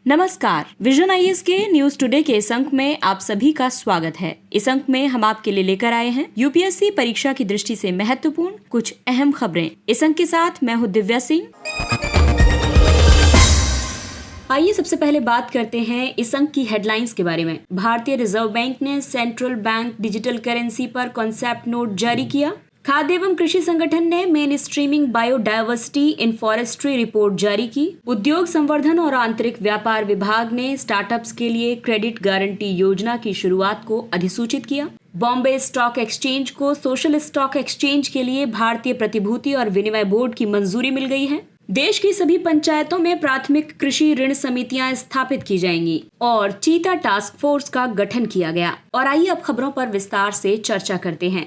नमस्कार, vision IAS के news today के इस अंक में आप सभी का स्वागत है। इस अंक में हम आपके लिए लेकर आए हैं यूपीएससी परीक्षा की दृष्टि से महत्वपूर्ण कुछ अहम खबरें। इस अंक के साथ मैं हूं दिव्या सिंह। आइए सबसे पहले बात करते हैं इस अंक की हेडलाइंस के बारे में। भारतीय रिजर्व बैंक ने सेंट्रल बैंक डिजिटल करेंसी पर कॉन्सेप्ट नोट जारी किया। खाद्य एवं कृषि संगठन ने main streaming biodiversity in forestry report जारी की। उद्योग संवर्धन और आंतरिक व्यापार विभाग ने स्टार्टअप्स के लिए क्रेडिट गारंटी योजना की शुरुआत को अधिसूचित किया। बॉम्बे स्टॉक एक्सचेंज को सोशल स्टॉक एक्सचेंज के लिए भारतीय प्रतिभूति और विनिमय बोर्ड की मंजूरी मिल गई है। देश की सभी पंचायतों में प्राथमिक कृषि ऋण समितियां स्थापित की जाएंगी और चीता टास्क फोर्स का गठन किया गया। और आइए अब खबरों पर विस्तार से चर्चा करते हैं।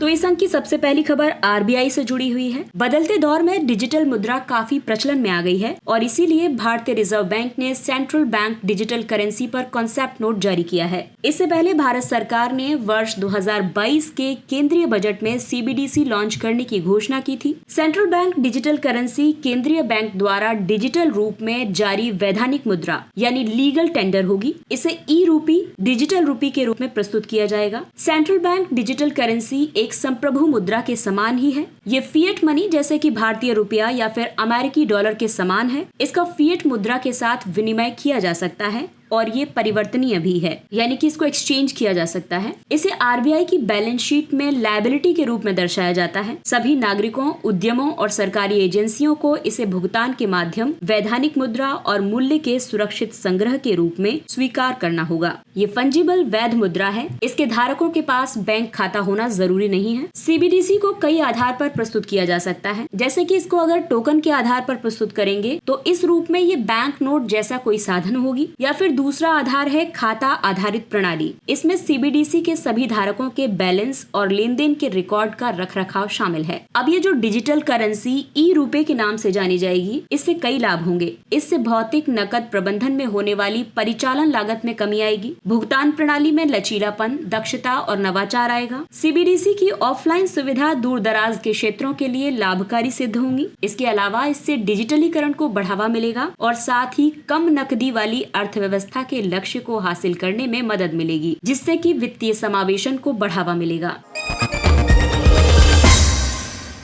तो इस अंक की सबसे पहली खबर आरबीआई से जुड़ी हुई है। बदलते दौर में डिजिटल मुद्रा काफी प्रचलन में आ गई है और इसीलिए भारतीय रिजर्व बैंक ने सेंट्रल बैंक डिजिटल करेंसी पर कॉन्सेप्ट नोट जारी किया है। इससे पहले भारत सरकार ने वर्ष 2022 के केंद्रीय बजट में सीबीडीसी लॉन्च करने की घोषणा की थी। सेंट्रल बैंक डिजिटल करेंसी केंद्रीय बैंक द्वारा डिजिटल रूप में जारी वैधानिक मुद्रा यानी लीगल टेंडर होगी। इसे ई रूपी डिजिटल रूपी के रूप में प्रस्तुत किया जाएगा। सेंट्रल बैंक डिजिटल करेंसी एक संप्रभु मुद्रा के समान ही है। ये फिएट मनी जैसे कि भारतीय रुपया या फिर अमेरिकी डॉलर के समान है। इसका फिएट मुद्रा के साथ विनिमय किया जा सकता है और ये परिवर्तनीय भी है, यानी कि इसको एक्सचेंज किया जा सकता है। इसे आरबीआई की बैलेंस शीट में लायबिलिटी के रूप में दर्शाया जाता है। सभी नागरिकों, उद्यमों और सरकारी एजेंसियों को इसे भुगतान के माध्यम, वैधानिक मुद्रा और मूल्य के सुरक्षित संग्रह के रूप में स्वीकार करना होगा। ये फंजिबल वैध मुद्रा है। इसके धारकों के पास बैंक खाता होना जरूरी नहीं है। सीबीडीसी को कई आधार पर प्रस्तुत किया जा सकता है, जैसे कि इसको अगर टोकन के आधार पर प्रस्तुत करेंगे तो इस रूप में ये बैंक नोट जैसा कोई साधन होगी, या फिर दूसरा आधार है खाता आधारित प्रणाली। इसमें सीबीडीसी के सभी धारकों के बैलेंस और लेन देन के रिकॉर्ड का रखरखाव शामिल है। अब ये जो डिजिटल करेंसी ई रुपए के नाम से जानी जाएगी, इससे कई लाभ होंगे। इससे भौतिक नकद प्रबंधन में होने वाली परिचालन लागत में कमी आएगी। भुगतान प्रणाली में लचीलापन, दक्षता और नवाचार आएगा। सीबीडीसी की ऑफलाइन सुविधा दूर दराज के क्षेत्रों के लिए लाभकारी सिद्ध होंगी। इसके अलावा इससे डिजिटलीकरण को बढ़ावा मिलेगा और साथ ही कम नकदी वाली अर्थव्यवस्था के लक्ष्य को हासिल करने में मदद मिलेगी, जिससे कि वित्तीय समावेशन को बढ़ावा मिलेगा।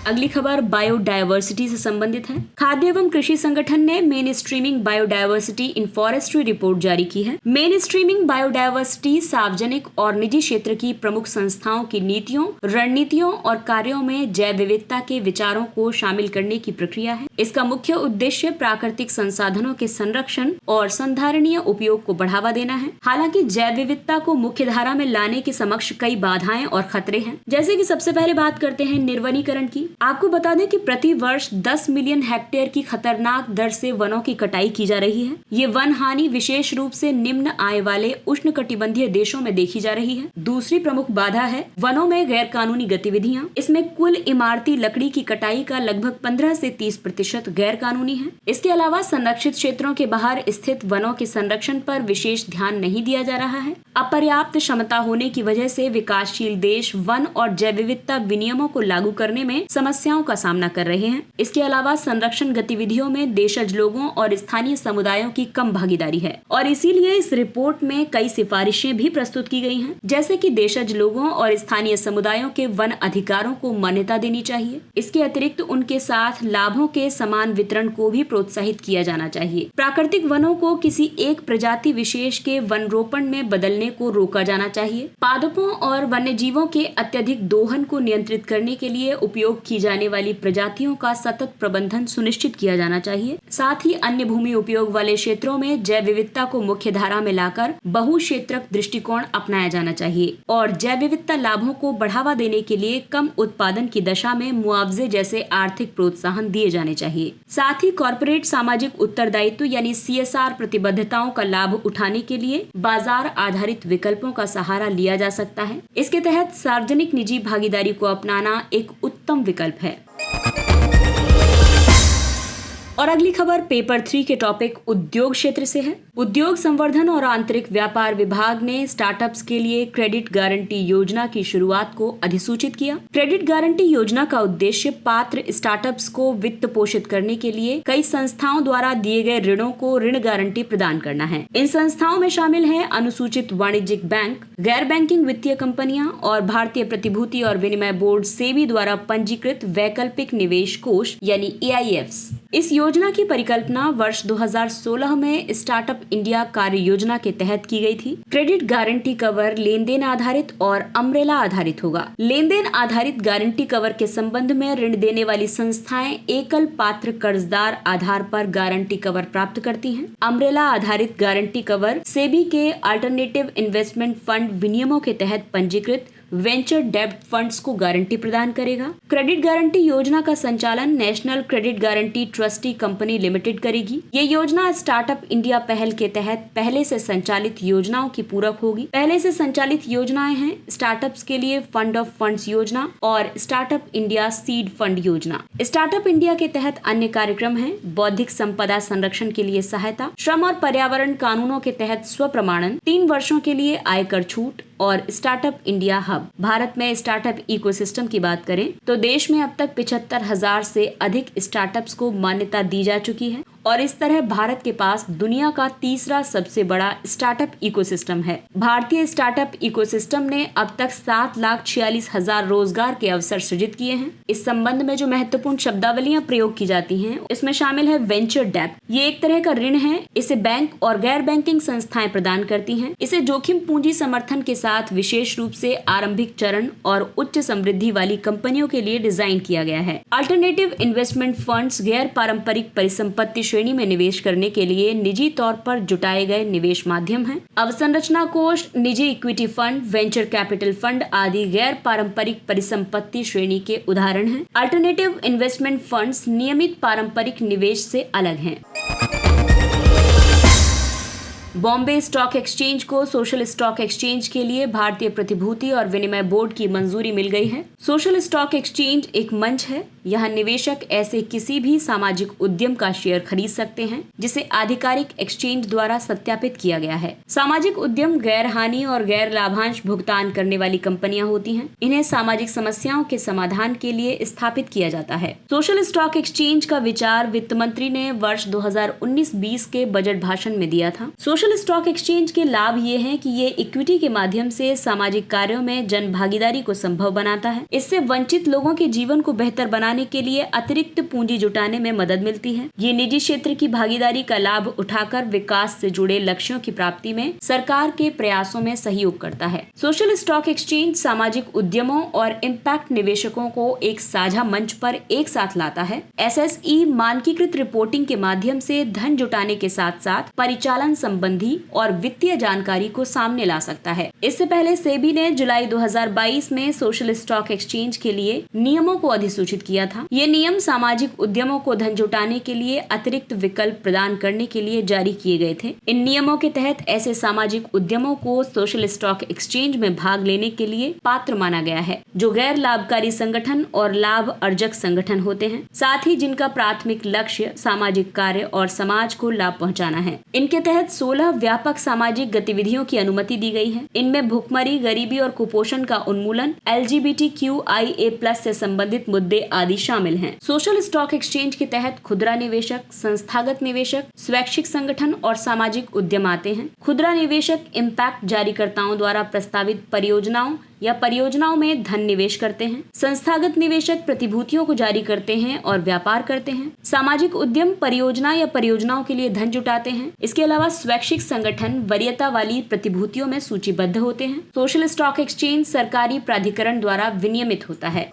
अगली खबर बायोडायवर्सिटी से संबंधित है। खाद्य एवं कृषि संगठन ने main streaming biodiversity in forestry report जारी की है। मेन स्ट्रीमिंग बायोडायवर्सिटी सार्वजनिक और निजी क्षेत्र की प्रमुख संस्थाओं की नीतियों, रणनीतियों और कार्यों में जैव विविधता के विचारों को शामिल करने की प्रक्रिया है। इसका मुख्य उद्देश्य प्राकृतिक संसाधनों के संरक्षण और संधारणीय उपयोग को बढ़ावा देना है। हालांकि जैव विविधता को मुख्य धारा में लाने के समक्ष कई बाधाएं और खतरे हैं। जैसे कि सबसे पहले बात करते हैं निर्वनीकरण की। आपको बता दें कि प्रति वर्ष 10 मिलियन हेक्टेयर की खतरनाक दर से वनों की कटाई की जा रही है। ये वन हानि विशेष रूप से निम्न आय वाले उष्णकटिबंधीय देशों में देखी जा रही है। दूसरी प्रमुख बाधा है वनों में गैर कानूनी गतिविधियां। इसमें कुल इमारती लकड़ी की कटाई का लगभग 15 से 30% गैर कानूनी है। इसके अलावा संरक्षित क्षेत्रों के बाहर स्थित वनों के संरक्षण पर विशेष ध्यान नहीं दिया जा रहा है। अपर्याप्त क्षमता होने की वजह से विकासशील देश वन और जैव विविधता विनियमों को लागू करने में समस्याओं का सामना कर रहे हैं। इसके अलावा संरक्षण गतिविधियों में देशज लोगों और स्थानीय समुदायों की कम भागीदारी है और इसीलिए इस रिपोर्ट में कई सिफारिशें भी प्रस्तुत की गई हैं, जैसे कि देशज लोगों और स्थानीय समुदायों के वन अधिकारों को मान्यता देनी चाहिए। इसके अतिरिक्त उनके साथ लाभों के समान वितरण को भी प्रोत्साहित किया जाना चाहिए। प्राकृतिक वनों को किसी एक प्रजाति विशेष के वन रोपण में बदलने को रोका जाना चाहिए। पादपों और वन्य जीवों के अत्यधिक दोहन को नियंत्रित करने के लिए उपयोग की जाने वाली प्रजातियों का सतत प्रबंधन सुनिश्चित किया जाना चाहिए। साथ ही अन्य भूमि उपयोग वाले क्षेत्रों में जैव विविधता को मुख्य धारा में लाकर बहुक्षेत्रक दृष्टिकोण अपनाया जाना चाहिए और जैव विविधता लाभों को बढ़ावा देने के लिए कम उत्पादन की दशा में मुआवजे जैसे आर्थिक प्रोत्साहन दिए जाने चाहिए। साथ ही कॉर्पोरेट सामाजिक उत्तरदायित्व यानी CSR प्रतिबद्धताओं का लाभ उठाने के लिए बाजार आधारित विकल्पों का सहारा लिया जा सकता है। इसके तहत सार्वजनिक निजी भागीदारी को अपनाना एक उत्तम विकल्प है। और अगली खबर पेपर 3 के टॉपिक उद्योग क्षेत्र से है। उद्योग संवर्धन और आंतरिक व्यापार विभाग ने स्टार्टअप्स के लिए क्रेडिट गारंटी योजना की शुरुआत को अधिसूचित किया। क्रेडिट गारंटी योजना का उद्देश्य पात्र स्टार्टअप्स को वित्त पोषित करने के लिए कई संस्थाओं द्वारा दिए गए ऋणों को ऋण गारंटी प्रदान करना है। इन संस्थाओं में शामिल है अनुसूचित वाणिज्यिक बैंक, गैर बैंकिंग वित्तीय कंपनियां और भारतीय प्रतिभूति और विनिमय बोर्ड सेबी द्वारा पंजीकृत वैकल्पिक निवेश कोष यानी AIFs। इस योजना की परिकल्पना वर्ष 2016 में स्टार्टअप इंडिया कार्य योजना के तहत की गई थी। क्रेडिट गारंटी कवर लेन देन आधारित और अम्ब्रेला आधारित होगा। लेन देन आधारित गारंटी कवर के संबंध में ऋण देने वाली संस्थाएं एकल पात्र कर्जदार आधार पर गारंटी कवर प्राप्त करती हैं। अम्ब्रेला आधारित गारंटी कवर सेबी के अल्टरनेटिव इन्वेस्टमेंट फंड विनियमों के तहत पंजीकृत वेंचर डेब्ट फंड्स को गारंटी प्रदान करेगा। क्रेडिट गारंटी योजना का संचालन national credit guarantee trustee company limited करेगी। ये योजना स्टार्टअप इंडिया पहल के तहत पहले से संचालित योजनाओं की पूरक होगी। पहले से संचालित योजनाएं हैं स्टार्टअप्स के लिए फंड ऑफ फंड्स योजना और स्टार्टअप इंडिया सीड फंड योजना। स्टार्टअप इंडिया के तहत अन्य कार्यक्रम हैं बौद्धिक संपदा संरक्षण के लिए सहायता, श्रम और पर्यावरण कानूनों के तहत स्वप्रमाणन, 3 वर्षों के लिए आयकर छूट और स्टार्टअप इंडिया हब। भारत में स्टार्टअप इकोसिस्टम की बात करें तो देश में अब तक 75,000 से अधिक स्टार्टअप्स को मान्यता दी जा चुकी है और इस तरह भारत के पास दुनिया का तीसरा सबसे बड़ा स्टार्टअप इकोसिस्टम है। भारतीय स्टार्टअप इकोसिस्टम ने अब तक 7,46,000 रोजगार के अवसर सृजित किए हैं। इस संबंध में जो महत्वपूर्ण शब्दावलियां प्रयोग की जाती हैं इसमें शामिल है वेंचर डेब्ट। ये एक तरह का ऋण है। इसे बैंक और गैर बैंकिंग संस्थाएं प्रदान करती हैं। इसे जोखिम पूंजी समर्थन के साथ विशेष रूप से आरंभिक चरण और उच्च समृद्धि वाली कंपनियों के लिए डिजाइन किया गया है। अल्टरनेटिव इन्वेस्टमेंट फंड्स गैर पारंपरिक परिसंपत्ति श्रेणी में निवेश करने के लिए निजी तौर पर जुटाए गए निवेश माध्यम हैं। अवसंरचना कोष, निजी equity fund, venture capital fund आदि गैर पारंपरिक परिसंपत्ति श्रेणी के उदाहरण हैं। अल्टरनेटिव इन्वेस्टमेंट फंड्स नियमित पारंपरिक निवेश से अलग हैं। बॉम्बे स्टॉक एक्सचेंज को सोशल स्टॉक एक्सचेंज के लिए भारतीय प्रतिभूति और विनिमय बोर्ड की मंजूरी मिल गई है। सोशल स्टॉक एक्सचेंज एक मंच है। यहाँ निवेशक ऐसे किसी भी सामाजिक उद्यम का शेयर खरीद सकते हैं जिसे आधिकारिक एक्सचेंज द्वारा सत्यापित किया गया है। सामाजिक उद्यम गैर हानि और गैर लाभांश भुगतान करने वाली कंपनियां होती हैं। इन्हें सामाजिक समस्याओं के समाधान के लिए स्थापित किया जाता है। सोशल स्टॉक एक्सचेंज का विचार वित्त मंत्री ने वर्ष 2019-20 के बजट भाषण में दिया था। सोशल स्टॉक एक्सचेंज के लाभ ये हैं कि ये इक्विटी के माध्यम से सामाजिक कार्यों में जन भागीदारी को संभव बनाता है। इससे वंचित लोगों के जीवन को बेहतर बनाने के लिए अतिरिक्त पूंजी जुटाने में मदद मिलती है। ये निजी क्षेत्र की भागीदारी का लाभ उठाकर विकास से जुड़े लक्ष्यों की प्राप्ति में सरकार के प्रयासों में सहयोग करता है। सोशल स्टॉक एक्सचेंज सामाजिक उद्यमों और इम्पैक्ट निवेशकों को एक साझा मंच पर एक साथ लाता है। SSE मानकीकृत रिपोर्टिंग के माध्यम से धन जुटाने के साथ साथ परिचालन संबंधी और वित्तीय जानकारी को सामने ला सकता है। इससे पहले सेबी ने जुलाई 2022 में सोशल स्टॉक एक्सचेंज के लिए नियमों को अधिसूचित किया था। ये नियम सामाजिक उद्यमों को धन जुटाने के लिए अतिरिक्त विकल्प प्रदान करने के लिए जारी किए गए थे। इन नियमों के तहत ऐसे सामाजिक उद्यमों को सोशल स्टॉक एक्सचेंज में भाग लेने के लिए पात्र माना गया है जो गैर लाभकारी संगठन और लाभ अर्जक संगठन होते हैं, साथ ही जिनका प्राथमिक लक्ष्य सामाजिक कार्य और समाज को लाभ पहुंचाना है। इनके तहत 16 व्यापक सामाजिक गतिविधियों की अनुमति दी गई है। इनमें भुखमरी, गरीबी और कुपोषण का उन्मूलन, LGBTQIA+ से संबंधित मुद्दे आदि शामिल हैं। सोशल स्टॉक एक्सचेंज के तहत खुदरा निवेशक, संस्थागत निवेशक, स्वैच्छिक संगठन और सामाजिक उद्यम आते हैं। खुदरा निवेशक इम्पैक्ट जारीकर्ताओं द्वारा प्रस्तावित परियोजनाओं या परियोजनाओं में धन निवेश करते हैं। संस्थागत निवेशक प्रतिभूतियों को जारी करते हैं और व्यापार करते हैं। सामाजिक उद्यम परियोजना या परियोजनाओं के लिए धन जुटाते हैं। इसके अलावा स्वैच्छिक संगठन वरीयता वाली प्रतिभूतियों में सूचीबद्ध होते हैं। सोशल स्टॉक एक्सचेंज सरकारी प्राधिकरण द्वारा विनियमित होता है।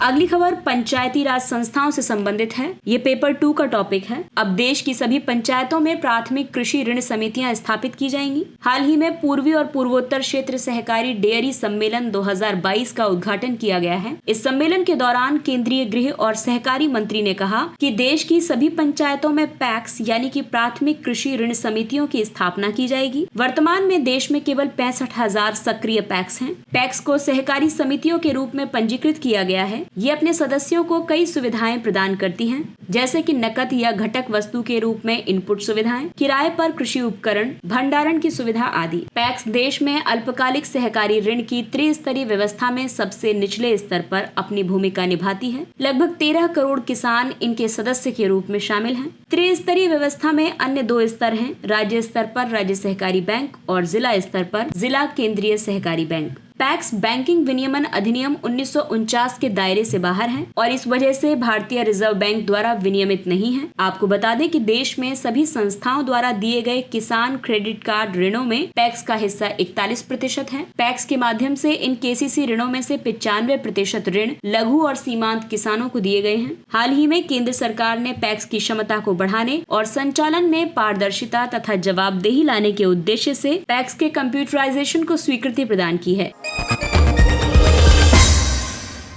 अगली खबर पंचायती राज संस्थाओं से संबंधित है। ये पेपर 2 का टॉपिक है। अब देश की सभी पंचायतों में प्राथमिक कृषि ऋण समितियां स्थापित की जाएंगी। हाल ही में पूर्वी और पूर्वोत्तर क्षेत्र सहकारी डेयरी सम्मेलन 2022 का उद्घाटन किया गया है। इस सम्मेलन के दौरान केंद्रीय गृह और सहकारी मंत्री ने कहा कि देश की सभी पंचायतों में पैक्स यानी कि प्राथमिक कृषि ऋण समितियों की स्थापना की जाएगी। वर्तमान में देश में केवल 65,000 सक्रिय पैक्स हैं। पैक्स को सहकारी समितियों के रूप में पंजीकृत किया गया है। ये अपने सदस्यों को कई सुविधाएं प्रदान करती हैं, जैसे कि नकद या घटक वस्तु के रूप में इनपुट सुविधाएं, किराए पर कृषि उपकरण, भंडारण की सुविधा आदि। पैक्स देश में अल्पकालिक सहकारी ऋण की त्रिस्तरीय व्यवस्था में सबसे निचले स्तर पर अपनी भूमिका निभाती है। लगभग 13 करोड़ किसान इनके सदस्य के रूप में शामिल हैं। त्रिस्तरीय व्यवस्था में अन्य 2 स्तर हैं, राज्य स्तर पर राज्य सहकारी बैंक और जिला स्तर पर जिला केंद्रीय सहकारी बैंक। पैक्स बैंकिंग विनियमन अधिनियम 1949 के दायरे से बाहर है और इस वजह से भारतीय रिजर्व बैंक द्वारा विनियमित नहीं है। आपको बता दें कि देश में सभी संस्थाओं द्वारा दिए गए किसान क्रेडिट कार्ड ऋणों में पैक्स का हिस्सा 41% है। पैक्स के माध्यम से इन केसीसी ऋणों में से 95% ऋण लघु और सीमांत किसानों को दिए गए हैं। हाल ही में केंद्र सरकार ने पैक्स की क्षमता को बढ़ाने और संचालन में पारदर्शिता तथा जवाबदेही लाने के उद्देश्य से पैक्स के कंप्यूटराइजेशन को स्वीकृति प्रदान की है।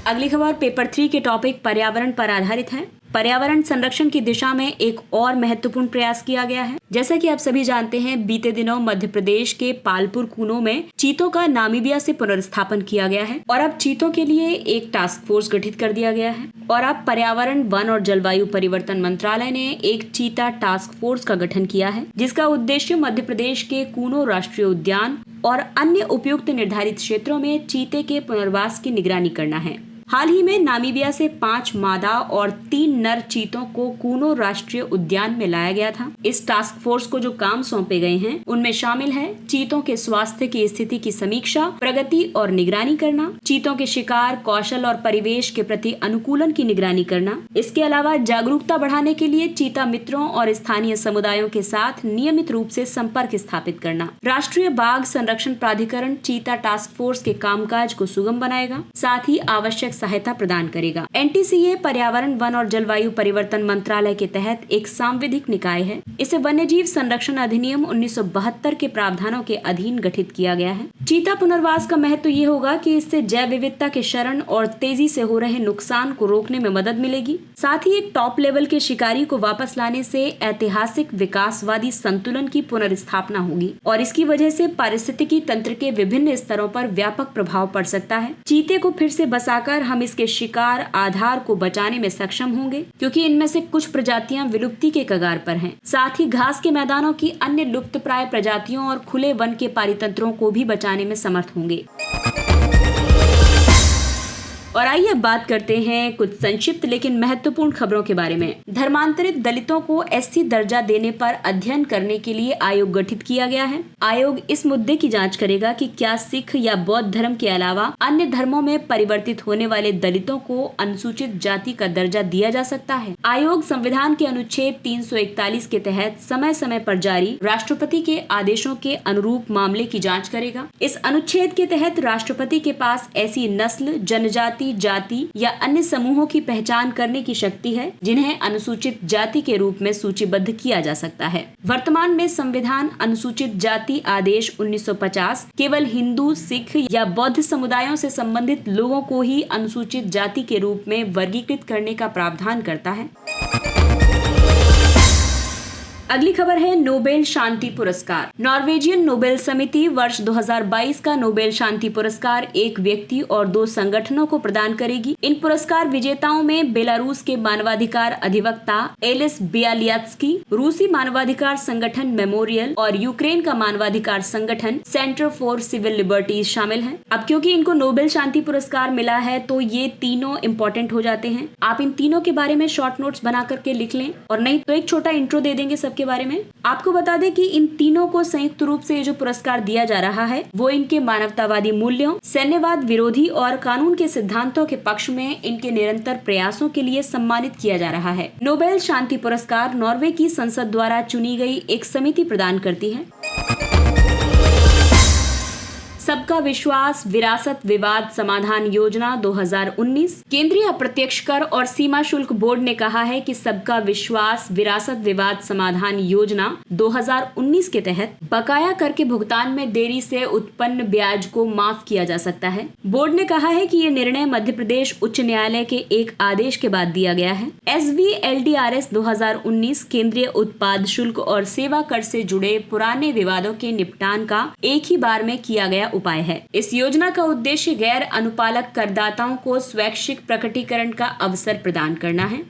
अगली खबर पेपर 3 के टॉपिक पर्यावरण पर आधारित है। पर्यावरण संरक्षण की दिशा में एक और महत्वपूर्ण प्रयास किया गया है। जैसा कि आप सभी जानते हैं, बीते दिनों मध्य प्रदेश के पालपुर कूनो में चीतों का नामीबिया से पुनर्स्थापन किया गया है और अब चीतों के लिए एक टास्क फोर्स गठित कर दिया गया है। और अब पर्यावरण, वन और जलवायु परिवर्तन मंत्रालय ने एक चीता टास्क फोर्स का गठन किया है, जिसका उद्देश्य मध्य प्रदेश के कूनो राष्ट्रीय उद्यान और अन्य उपयुक्त निर्धारित क्षेत्रों में चीते के पुनर्वास की निगरानी करना है। हाल ही में नामीबिया से 5 मादा और 3 नर चीतों को कूनो राष्ट्रीय उद्यान में लाया गया था। इस टास्क फोर्स को जो काम सौंपे गए हैं उनमें शामिल है चीतों के स्वास्थ्य की स्थिति की समीक्षा, प्रगति और निगरानी करना, चीतों के शिकार कौशल और परिवेश के प्रति अनुकूलन की निगरानी करना। इसके अलावा जागरूकता बढ़ाने के लिए चीता मित्रों और स्थानीय समुदायों के साथ नियमित रूप से संपर्क स्थापित करना। राष्ट्रीय बाघ संरक्षण प्राधिकरण चीता टास्क फोर्स के कामकाज को सुगम बनाएगा, साथ ही आवश्यक सहायता प्रदान करेगा। एनटीसीए पर्यावरण, वन और जलवायु परिवर्तन मंत्रालय के तहत एक सांविधिक निकाय है। इसे वन्यजीव संरक्षण अधिनियम 1972 के प्रावधानों के अधीन गठित किया गया है। चीता पुनर्वास का महत्व ये होगा कि इससे जैव विविधता के क्षरण और तेजी से हो रहे नुकसान को रोकने में मदद मिलेगी। साथ ही एक टॉप लेवल के शिकारी को वापस लाने से ऐतिहासिक विकासवादी संतुलन की पुनर्स्थापना होगी और इसकी वजह से पारिस्थितिकी तंत्र के विभिन्न स्तरों पर व्यापक प्रभाव पड़ सकता है। चीते को फिर से बसाकर हम इसके शिकार आधार को बचाने में सक्षम होंगे, क्योंकि इनमें से कुछ प्रजातियां विलुप्ति के कगार पर हैं। साथ ही घास के मैदानों की अन्य लुप्तप्राय प्रजातियों और खुले वन के पारितंत्रों को भी बचाने में समर्थ होंगे। और आइए बात करते हैं कुछ संक्षिप्त लेकिन महत्वपूर्ण खबरों के बारे में। धर्मांतरित दलितों को एससी दर्जा देने पर अध्ययन करने के लिए आयोग गठित किया गया है। आयोग इस मुद्दे की जांच करेगा कि क्या सिख या बौद्ध धर्म के अलावा अन्य धर्मों में परिवर्तित होने वाले दलितों को अनुसूचित जाति का दर्जा दिया जा सकता है। आयोग संविधान के अनुच्छेद 341 के तहत समय समय पर जारी राष्ट्रपति के आदेशों के अनुरूप मामले की जाँच करेगा। इस अनुच्छेद के तहत राष्ट्रपति के पास ऐसी नस्ल, जनजाति, जाति या अन्य समूहों की पहचान करने की शक्ति है जिन्हें अनुसूचित जाति के रूप में सूचीबद्ध किया जा सकता है। वर्तमान में संविधान अनुसूचित जाति आदेश 1950 केवल हिंदू, सिख या बौद्ध समुदायों से संबंधित लोगों को ही अनुसूचित जाति के रूप में वर्गीकृत करने का प्रावधान करता है। अगली खबर है नोबेल शांति पुरस्कार। नॉर्वेजियन नोबेल समिति वर्ष 2022 का नोबेल शांति पुरस्कार एक व्यक्ति और 2 संगठनों को प्रदान करेगी। इन पुरस्कार विजेताओं में बेलारूस के मानवाधिकार अधिवक्ता एलिस बियालियात्स्की, रूसी मानवाधिकार संगठन मेमोरियल और यूक्रेन का मानवाधिकार संगठन सेंटर फॉर सिविल लिबर्टीज शामिल हैं। अब क्योंकि इनको नोबेल शांति पुरस्कार मिला है तो ये तीनों इम्पोर्टेंट हो जाते हैं। आप इन तीनों के बारे में शॉर्ट नोट्स बना करके लिख लें, और नहीं तो एक छोटा इंट्रो दे देंगे सब के बारे में। आपको बता दें कि इन तीनों को संयुक्त रूप से जो पुरस्कार दिया जा रहा है वो इनके मानवतावादी मूल्यों, सैन्यवाद विरोधी और कानून के सिद्धांतों के पक्ष में इनके निरंतर प्रयासों के लिए सम्मानित किया जा रहा है। नोबेल शांति पुरस्कार नॉर्वे की संसद द्वारा चुनी गई एक समिति प्रदान करती है। सबका विश्वास विरासत विवाद समाधान योजना 2019। केंद्रीय अप्रत्यक्ष कर और सीमा शुल्क बोर्ड ने कहा है कि सबका विश्वास विरासत विवाद समाधान योजना 2019 के तहत बकाया कर के भुगतान में देरी से उत्पन्न ब्याज को माफ किया जा सकता है। बोर्ड ने कहा है कि ये निर्णय मध्य प्रदेश उच्च न्यायालय के एक आदेश के बाद दिया गया है। SVLDRS 2019 केंद्रीय उत्पाद शुल्क और सेवा कर से जुड़े पुराने विवादों के निपटान का एक ही बार में किया गया उपाय उपाय है। इस योजना का उद्देश्य गैर अनुपालक करदाताओं को स्वैच्छिक प्रकटीकरण का अवसर प्रदान करना है।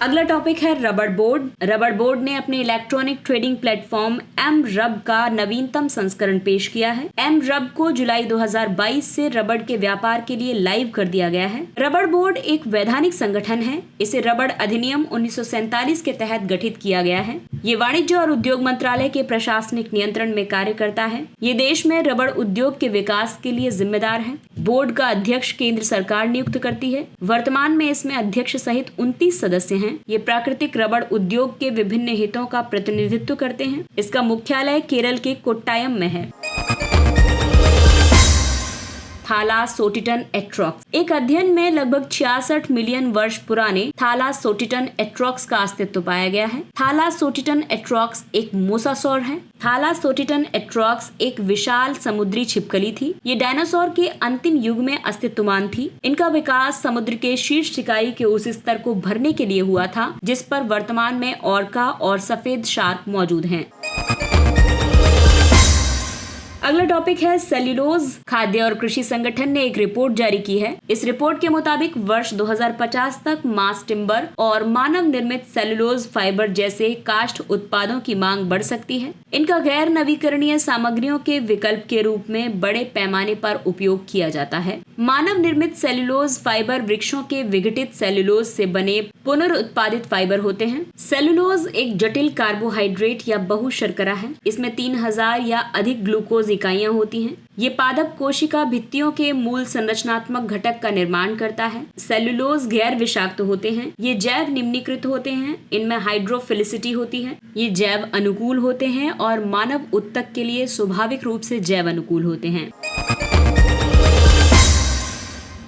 अगला टॉपिक है रबर बोर्ड। रबर बोर्ड ने अपने इलेक्ट्रॉनिक ट्रेडिंग प्लेटफॉर्म एमरब का नवीनतम संस्करण पेश किया है। एमरब को जुलाई 2022 से रबड़ के व्यापार के लिए लाइव कर दिया गया है। रबर बोर्ड एक वैधानिक संगठन है। इसे रबड़ अधिनियम 1947 के तहत गठित किया गया है। ये वाणिज्य और उद्योग मंत्रालय के प्रशासनिक नियंत्रण में कार्य करता है। ये देश में रबड़ उद्योग के विकास के लिए जिम्मेदार है। बोर्ड का अध्यक्ष केंद्र सरकार नियुक्त करती है। वर्तमान में इसमें अध्यक्ष सहित 29 सदस्य हैं। ये प्राकृतिक रबड़ उद्योग के विभिन्न हितों का प्रतिनिधित्व करते हैं। इसका मुख्यालय केरल के कोट्टायम में है। थालासोटिटन एट्रॉक्स। एक अध्ययन में लगभग 66 मिलियन वर्ष पुराने थालासोटिटन एट्रॉक्स का अस्तित्व पाया गया है। थालासोटिटन एट्रॉक्स एक मोसासौर है। थालासोटिटन एट्रॉक्स एक विशाल समुद्री छिपकली थी। ये डायनासोर के अंतिम युग में अस्तित्वमान थी। इनका विकास समुद्र के शीर्ष इकाई के उस स्तर को भरने के लिए हुआ था जिस पर वर्तमान में ऑर्का और सफेद शार्क मौजूद हैं। अगला टॉपिक है सेल्यूलोज। खाद्य और कृषि संगठन ने एक रिपोर्ट जारी की है। इस रिपोर्ट के मुताबिक वर्ष 2050 तक मास टिम्बर और मानव निर्मित सेल्यूलोज फाइबर जैसे काष्ठ उत्पादों की मांग बढ़ सकती है। इनका गैर नवीकरणीय सामग्रियों के विकल्प के रूप में बड़े पैमाने पर उपयोग किया जाता है। मानव निर्मित सेल्यूलोज फाइबर वृक्षों के विघटित सेल्यूलोज से बने पुनर्उत्पादित फाइबर होते हैं। सेल्यूलोज एक जटिल कार्बोहाइड्रेट या बहुशर्करा है। इसमें 3000 या अधिक ग्लूकोज इकाइयां होती हैं। ये पादप कोशिका भित्तियों के मूल संरचनात्मक घटक का निर्माण करता है। सेल्यूलोज गैर विषाक्त होते हैं। ये जैव निम्नीकृत होते हैं। इनमें हाइड्रोफिलिसिटी होती है। ये जैव अनुकूल होते हैं और मानव उत्तक के लिए स्वाभाविक रूप से जैव अनुकूल होते हैं।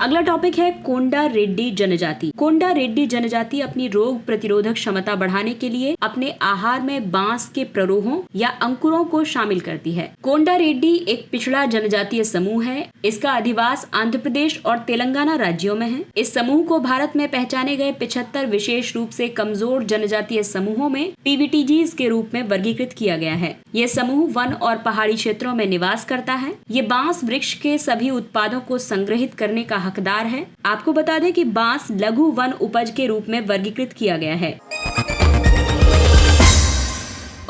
अगला टॉपिक है कोंडा रेड्डी जनजाति। कोंडा रेड्डी जनजाति अपनी रोग प्रतिरोधक क्षमता बढ़ाने के लिए अपने आहार में बांस के प्ररोहों या अंकुरों को शामिल करती है। कोंडा रेड्डी एक पिछड़ा जनजातीय समूह है। इसका अधिवास आंध्र प्रदेश और तेलंगाना राज्यों में है। इस समूह को भारत में पहचाने गए 75 विशेष रूप से कमजोर जनजातीय समूहों में PVTGs के रूप में वर्गीकृत किया गया है। यह समूह वन और पहाड़ी क्षेत्रों में निवास करता है। ये बांस वृक्ष के सभी उत्पादों को संग्रहित करने का हकदार है। आपको बता दें कि बांस लघु वन उपज के रूप में वर्गीकृत किया गया है।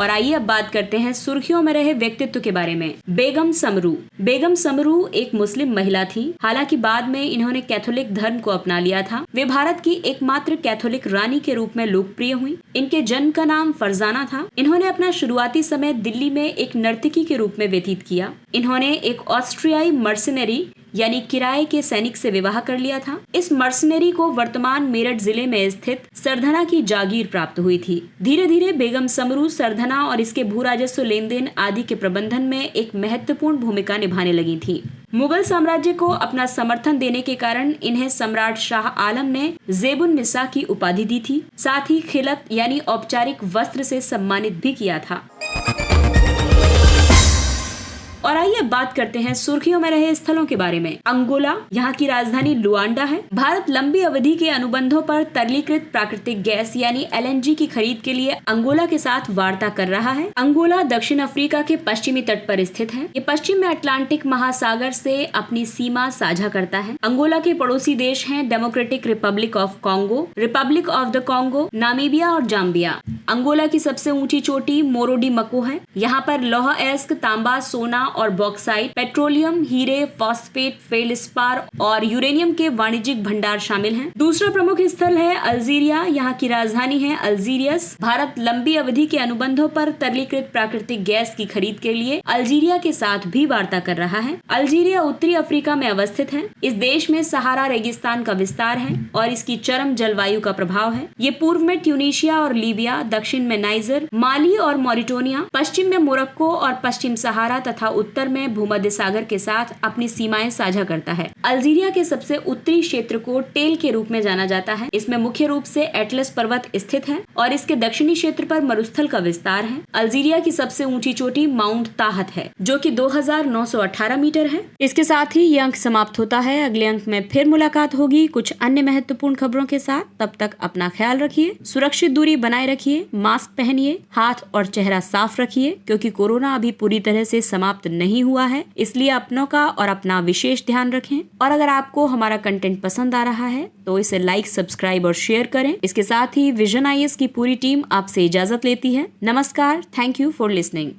और आइए अब बात करते हैं सुर्खियों में रहे व्यक्तित्व के बारे में। बेगम समरू। बेगम समरू एक मुस्लिम महिला थी। हालांकि बाद में इन्होंने कैथोलिक धर्म को अपना लिया था। वे भारत की एकमात्र कैथोलिक रानी के रूप में लोकप्रिय हुई। इनके जन्म का नाम फरजाना था। इन्होंने अपना शुरुआती समय दिल्ली में एक नर्तकी के रूप में व्यतीत किया। इन्होंने एक ऑस्ट्रियाई मर्सनरी यानी किराए के सैनिक से विवाह कर लिया था। इस मर्सनरी को वर्तमान मेरठ जिले में स्थित सरधना की जागीर प्राप्त हुई थी। धीरे धीरे बेगम समरू सरधना और इसके भू राजस्व लेन देन आदि के प्रबंधन में एक महत्वपूर्ण भूमिका निभाने लगी थी। मुगल साम्राज्य को अपना समर्थन देने के कारण इन्हें सम्राट शाह आलम ने ज़ेबुन निसा की उपाधि दी थी। साथ ही खिलत यानी औपचारिक वस्त्र से सम्मानित भी किया था। और आइए बात करते हैं सुर्खियों में रहे स्थलों के बारे में। अंगोला, यहाँ की राजधानी लुआंडा है। भारत लंबी अवधि के अनुबंधों पर तरलीकृत प्राकृतिक गैस यानी LNG की खरीद के लिए अंगोला के साथ वार्ता कर रहा है। अंगोला दक्षिण अफ्रीका के पश्चिमी तट पर स्थित है। ये पश्चिम में अटलांटिक महासागर से अपनी सीमा साझा करता है। अंगोला के पड़ोसी देश हैं democratic Republic of Congo, Republic of the Congo, Namibia और जाम्बिया। अंगोला की सबसे ऊंची चोटी मोरो डी मको है। यहाँ पर लौह अयस्क, तांबा, सोना और बॉक्साइट, पेट्रोलियम, हीरे, फॉस्फेट, फेल्डस्पार और यूरेनियम के वाणिज्यिक भंडार शामिल हैं। दूसरा प्रमुख स्थल है अल्जीरिया। यहाँ की राजधानी है अल्जीरियस। भारत लंबी अवधि के अनुबंधों पर तरलीकृत प्राकृतिक गैस की खरीद के लिए अल्जीरिया के साथ भी वार्ता कर रहा है। अल्जीरिया उत्तरी अफ्रीका में अवस्थित है। इस देश में सहारा रेगिस्तान का विस्तार है और इसकी चरम जलवायु का प्रभाव है। ये पूर्व में ट्यूनीशिया और लीबिया, दक्षिण में नाइजर, माली और मॉरिटोनिया, पश्चिम में मोरक्को और पश्चिम सहारा तथा उत्तर में भूमध्य सागर के साथ अपनी सीमाएं साझा करता है। अल्जीरिया के सबसे उत्तरी क्षेत्र को टेल के रूप में जाना जाता है। इसमें मुख्य रूप से एटलस पर्वत स्थित है और इसके दक्षिणी क्षेत्र पर मरुस्थल का विस्तार है। अल्जीरिया की सबसे ऊंची चोटी माउंट ताहत है जो कि 2918 मीटर है। इसके साथ ही ये अंक समाप्त होता है। अगले अंक में फिर मुलाकात होगी कुछ अन्य महत्वपूर्ण खबरों के साथ। तब तक अपना ख्याल रखिए, सुरक्षित दूरी बनाए रखिए, मास्क पहनिए, हाथ और चेहरा साफ रखिए क्योंकि कोरोना अभी पूरी तरह से समाप्त नहीं हुआ है, इसलिए अपनों का और अपना विशेष ध्यान रखें। और अगर आपको हमारा कंटेंट पसंद आ रहा है तो इसे लाइक, सब्सक्राइब और शेयर करें। इसके साथ ही विजन IAS की पूरी टीम आपसे इजाजत लेती है। नमस्कार, थैंक यू फॉर लिसनिंग।